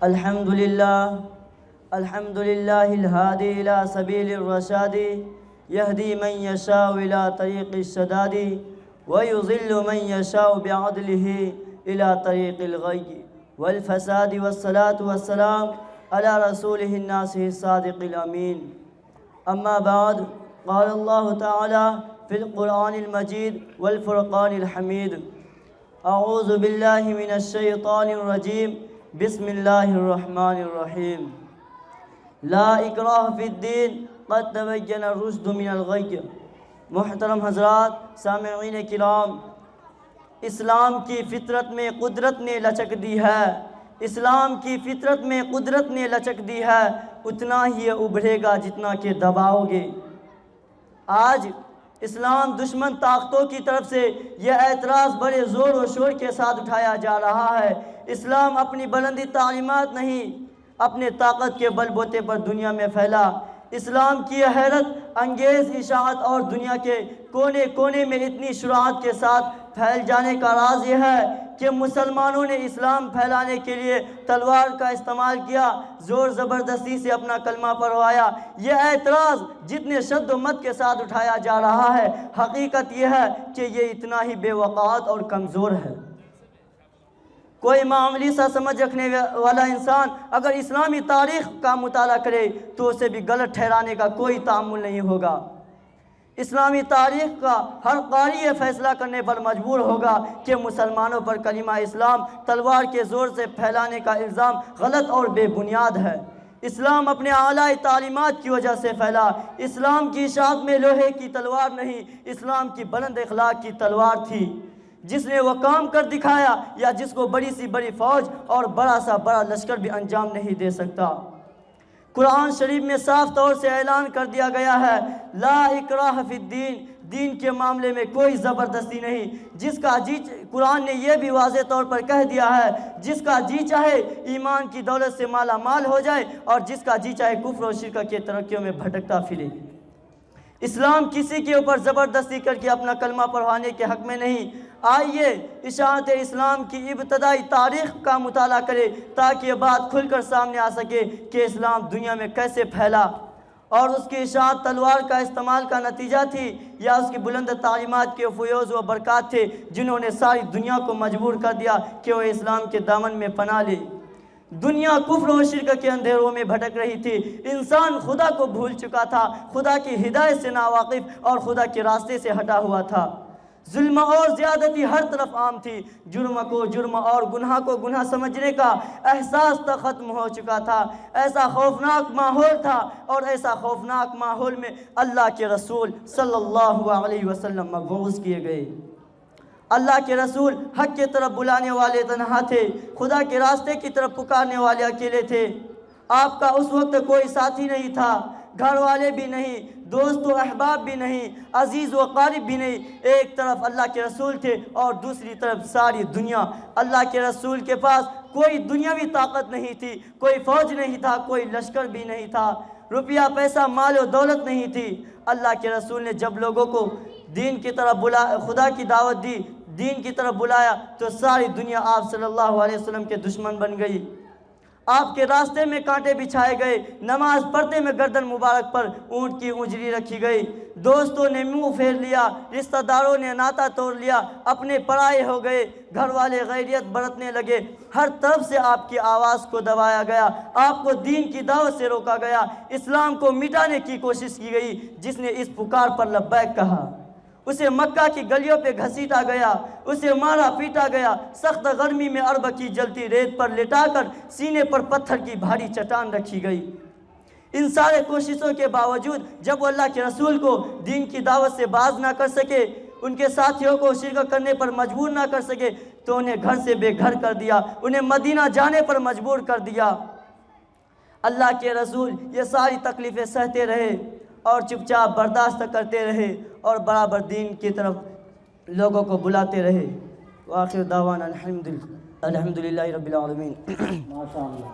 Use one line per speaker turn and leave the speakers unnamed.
الحمد لله الهادي إلى سبيل الرشاد يهدي من يشاء إلى طريق السداد ويضل من يشاء بعدله إلى طريق الغي والفساد والصلاة والسلام على رسوله الناصح الصادق الأمين. أما بعد، قال الله تعالى في القرآن المجيد والفرقان الحميد: أعوذ بالله من الشيطان الرجيم، بسم اللہ الرحمن الرحیم. لا اکراہ فی الدین قد تبین الرشد من الغی. محترم حضرات، سامعین کرام، اسلام کی فطرت میں قدرت نے لچک دی ہے. اسلام کی فطرت میں قدرت نے لچک دی ہے، اتنا ہی یہ ابھرے گا جتنا کہ دباؤ گے. آج اسلام دشمن طاقتوں کی طرف سے یہ اعتراض بڑے زور و شور کے ساتھ اٹھایا جا رہا ہے. اسلام اپنی بلندی تعلیمات نہیں، اپنے طاقت کے بل بوتے پر دنیا میں پھیلا. اسلام کی حیرت انگیز اشاعت اور دنیا کے کونے کونے میں اتنی شروعات کے ساتھ پھیل جانے کا راز یہ ہے کہ مسلمانوں نے اسلام پھیلانے کے لیے تلوار کا استعمال کیا، زور زبردستی سے اپنا کلمہ پڑھوایا. یہ اعتراض جتنے شد و مت کے ساتھ اٹھایا جا رہا ہے، حقیقت یہ ہے کہ یہ اتنا ہی بے وقعت اور کمزور ہے. کوئی معمولی سا سمجھ رکھنے والا انسان اگر اسلامی تاریخ کا مطالعہ کرے تو اسے بھی غلط ٹھہرانے کا کوئی تعامل نہیں ہوگا. اسلامی تاریخ کا ہر قاری یہ فیصلہ کرنے پر مجبور ہوگا کہ مسلمانوں پر کلمہ اسلام تلوار کے زور سے پھیلانے کا الزام غلط اور بے بنیاد ہے. اسلام اپنے اعلیٰ تعلیمات کی وجہ سے پھیلا. اسلام کی اشاعت میں لوہے کی تلوار نہیں، اسلام کی بلند اخلاق کی تلوار تھی، جس نے وہ کام کر دکھایا یا جس کو بڑی سی بڑی فوج اور بڑا سا بڑا لشکر بھی انجام نہیں دے سکتا. قرآن شریف میں صاف طور سے اعلان کر دیا گیا ہے: لا اکراہ فی الدین. دین کے معاملے میں کوئی زبردستی نہیں. جس کا جی قرآن نے یہ بھی واضح طور پر کہہ دیا ہے: جس کا جی چاہے ایمان کی دولت سے مالا مال ہو جائے اور جس کا جی چاہے کفر و شرک کی ترقیوں میں بھٹکتا پھرے. اسلام کسی کے اوپر زبردستی کر کے اپنا کلمہ پڑھوانے کے حق میں نہیں. آئیے اشاعت اسلام کی ابتدائی تاریخ کا مطالعہ کرے تاکہ یہ بات کھل کر سامنے آ سکے کہ اسلام دنیا میں کیسے پھیلا اور اس کی اشاعت تلوار کا استعمال کا نتیجہ تھی یا اس کی بلند تعلیمات کے فیوز و برکات تھے جنہوں نے ساری دنیا کو مجبور کر دیا کہ وہ اسلام کے دامن میں پناہ لے. دنیا کفر و شرک کے اندھیروں میں بھٹک رہی تھی. انسان خدا کو بھول چکا تھا، خدا کی ہدایت سے ناواقف اور خدا کے راستے سے ہٹا ہوا تھا. ظلم اور زیادتی ہر طرف عام تھی. جرم کو جرم اور گناہ کو گناہ سمجھنے کا احساس تک ختم ہو چکا تھا. ایسا خوفناک ماحول تھا اور ایسا خوفناک ماحول میں اللہ کے رسول صلی اللہ علیہ وسلم مبعوث کیے گئے. اللہ کے رسول حق کی طرف بلانے والے تنہا تھے، خدا کے راستے کی طرف پکارنے والے اکیلے تھے. آپ کا اس وقت کوئی ساتھی نہیں تھا، گھر والے بھی نہیں، دوست و احباب بھی نہیں، عزیز و قارب بھی نہیں. ایک طرف اللہ کے رسول تھے اور دوسری طرف ساری دنیا. اللہ کے رسول کے پاس کوئی دنیاوی طاقت نہیں تھی، کوئی فوج نہیں تھا، کوئی لشکر بھی نہیں تھا، روپیہ پیسہ مال و دولت نہیں تھی. اللہ کے رسول نے جب لوگوں کو دین کی طرف خدا کی دعوت دی، دین کی طرف بلایا تو ساری دنیا آپ صلی اللہ علیہ وسلم کے دشمن بن گئی. آپ کے راستے میں کانٹے بچھائے گئے، نماز پڑھتے میں گردن مبارک پر اونٹ کی اونجری رکھی گئی. دوستوں نے منہ پھیر لیا، رشتہ داروں نے ناتا توڑ لیا، اپنے پرائے ہو گئے، گھر والے غیریت برتنے لگے. ہر طرف سے آپ کی آواز کو دبایا گیا، آپ کو دین کی دعوت سے روکا گیا، اسلام کو مٹانے کی کوشش کی گئی. جس نے اس پکار پر لبیک کہا اسے مکہ کی گلیوں پہ گھسیٹا گیا، اسے مارا پیٹا گیا، سخت گرمی میں عرب کی جلتی ریت پر لٹا کر سینے پر پتھر کی بھاری چٹان رکھی گئی. ان سارے کوششوں کے باوجود جب وہ اللہ کے رسول کو دین کی دعوت سے باز نہ کر سکے، ان کے ساتھیوں کو شرک کرنے پر مجبور نہ کر سکے تو انہیں گھر سے بے گھر کر دیا، انہیں مدینہ جانے پر مجبور کر دیا. اللہ کے رسول یہ ساری تکلیفیں سہتے رہے اور چپ چاپ برداشت کرتے رہے اور برابر دین کی طرف لوگوں کو بلاتے رہے. وآخر دعوانا الحمدللہ رب العالمین. ماشاءاللہ.